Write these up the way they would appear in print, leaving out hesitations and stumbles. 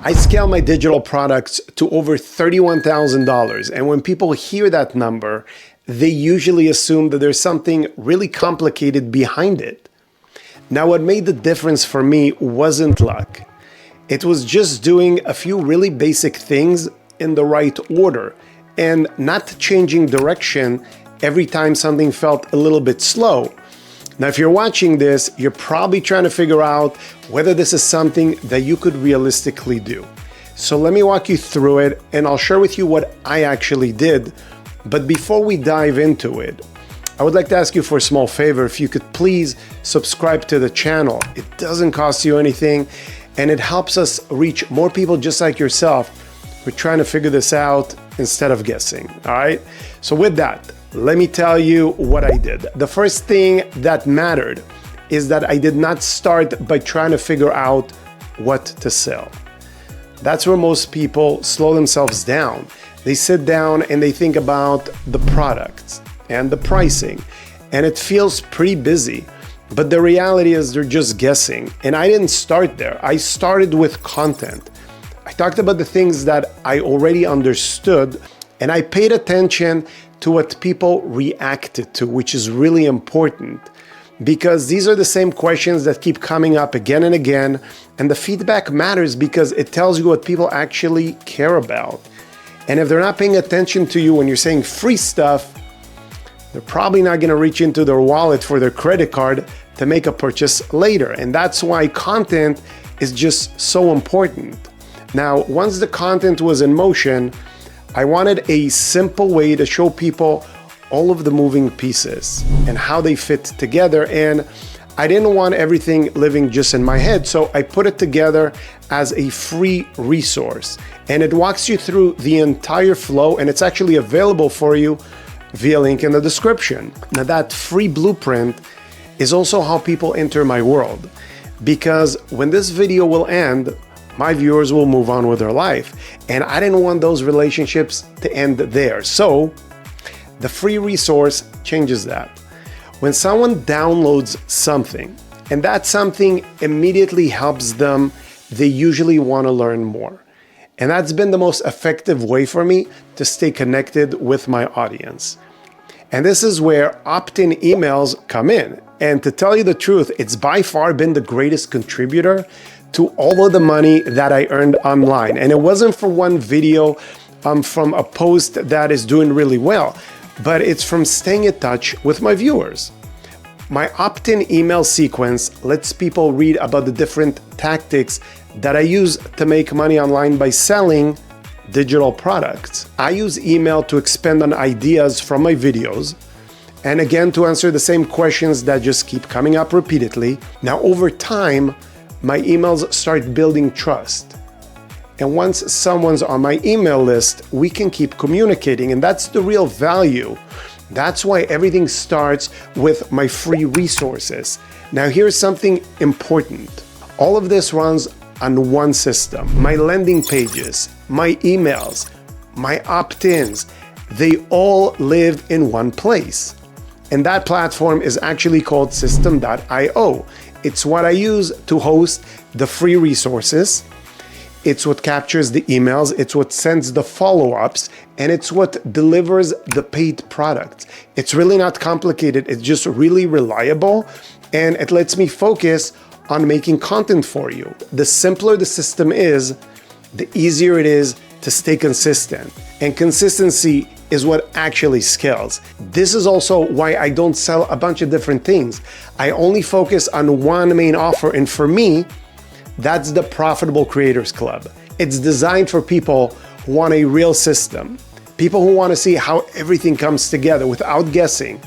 I scale my digital products to over $31,000. And when people hear that number, they usually assume that there's something really complicated behind it. Now, what made the difference for me wasn't luck. It was just doing a few really basic things in the right order and not changing direction every time something felt a little bit slow. Now, if you're watching this, you're probably trying to figure out whether this is something that you could realistically do. So let me walk you through it and I'll share with you what I actually did. But before we dive into it, I would like to ask you for a small favor. If you could please subscribe to the channel. It doesn't cost you anything and it helps us reach more people just like yourself. We're trying to figure this out instead of guessing, all right? So with that, let me tell you what I did. The first thing that mattered is that I did not start by trying to figure out what to sell. That's where most people slow themselves down. They sit down and they think about the products and the pricing, and it feels pretty busy. But the reality is they're just guessing. And I didn't start there. I started with content. I talked about the things that I already understood, and I paid attention to what people reacted to, which is really important because these are the same questions that keep coming up again and again. And the feedback matters because it tells you what people actually care about. And if they're not paying attention to you when you're saying free stuff, they're probably not going to reach into their wallet for their credit card to make a purchase later. And that's why content is just so important. Now, once the content was in motion, I wanted a simple way to show people all of the moving pieces and how they fit together. And I didn't want everything living just in my head. So I put it together as a free resource and it walks you through the entire flow and it's actually available for you via link in the description. Now that free blueprint is also how people enter my world because when this video will end, my viewers will move on with their life. And I didn't want those relationships to end there. So the free resource changes that. When someone downloads something and that something immediately helps them, they usually want to learn more. And that's been the most effective way for me to stay connected with my audience. And this is where opt-in emails come in. And to tell you the truth, it's by far been the greatest contributor to all of the money that I earned online. And it wasn't for one video from a post that is doing really well, but it's from staying in touch with my viewers. My opt-in email sequence lets people read about the different tactics that I use to make money online by selling digital products. I use email to expand on ideas from my videos, and again, to answer the same questions that just keep coming up repeatedly. Now, over time, my emails start building trust. And once someone's on my email list, we can keep communicating, and that's the real value. That's why everything starts with my free resources. Now, here's something important. All of this runs on one system. My landing pages, my emails, my opt-ins, they all live in one place. And that platform is actually called system.io. It's what I use to host the free resources. It's what captures the emails. It's what sends the follow-ups. And it's what delivers the paid product. It's really not complicated. It's just really reliable. And it lets me focus on making content for you. The simpler the system is, the easier it is to stay consistent. And consistency is what actually scales. This is also why I don't sell a bunch of different things. I only focus on one main offer, and for me, that's the Profitable Creators Club. It's designed for people who want a real system, people who want to see how everything comes together without guessing.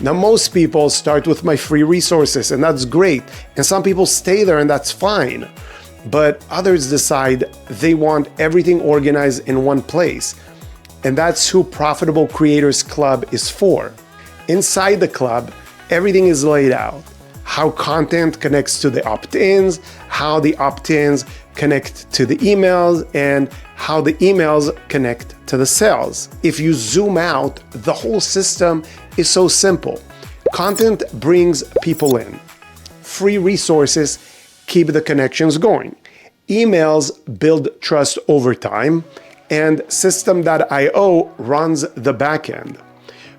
Now, most people start with my free resources, and that's great. And some people stay there, and that's fine. But others decide they want everything organized in one place. And that's who Profitable Creators Club is for. Inside the club, everything is laid out. How content connects to the opt-ins, how the opt-ins connect to the emails, and how the emails connect to the sales. If you zoom out, the whole system is so simple. Content brings people in. Free resources keep the connections going. Emails build trust over time, and System.io runs the backend.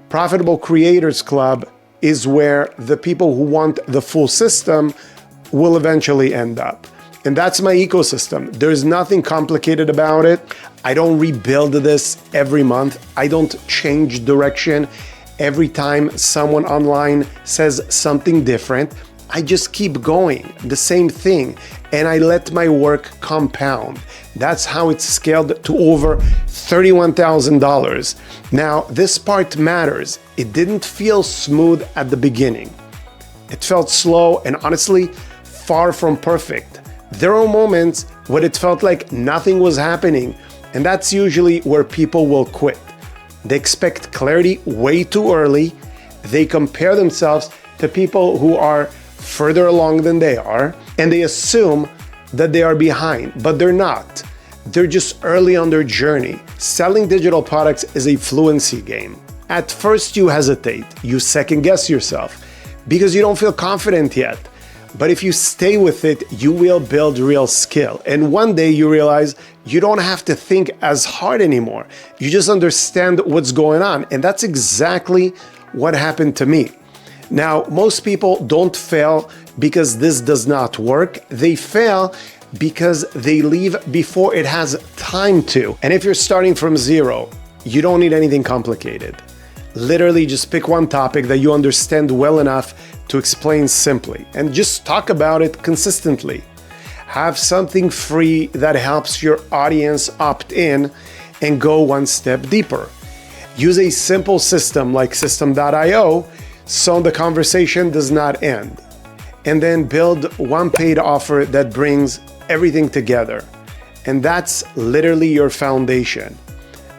Profitable Creators Club is where the people who want the full system will eventually end up. And that's my ecosystem. There's nothing complicated about it. I don't rebuild this every month. I don't change direction every time someone online says something different. I just keep going, the same thing, and I let my work compound. That's how it's scaled to over $31,000. Now, this part matters. It didn't feel smooth at the beginning. It felt slow and honestly, far from perfect. There are moments when it felt like nothing was happening, and that's usually where people will quit. They expect clarity way too early. They compare themselves to people who are further along than they are, and they assume that they are behind, but they're not. They're just early on their journey. Selling digital products is a fluency game. At first you hesitate, you second guess yourself because you don't feel confident yet. But if you stay with it, you will build real skill. And one day you realize you don't have to think as hard anymore. You just understand what's going on. And that's exactly what happened to me. Now, most people don't fail because this does not work. They fail because they leave before it has time to. And if you're starting from zero, you don't need anything complicated. Literally just pick one topic that you understand well enough to explain simply and just talk about it consistently. Have something free that helps your audience opt in and go one step deeper. Use a simple system like System.io so the conversation does not end. And then build one paid offer that brings everything together. And that's literally your foundation.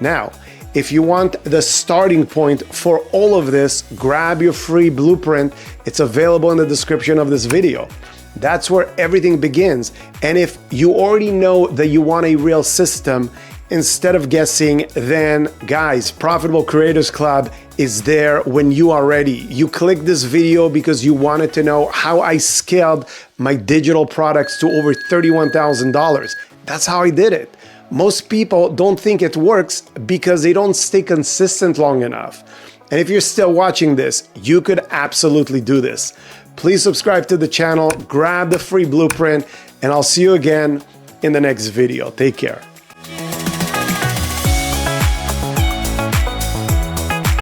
Now, if you want the starting point for all of this, grab your free blueprint. It's available in the description of this video. That's where everything begins. And if you already know that you want a real system, instead of guessing, then guys, Profitable Creators Club is there when you are ready. You clicked this video because you wanted to know how I scaled my digital products to over $31,000. That's how I did it. Most people don't think it works because they don't stay consistent long enough. And if you're still watching this, you could absolutely do this. Please subscribe to the channel, grab the free blueprint, and I'll see you again in the next video. Take care.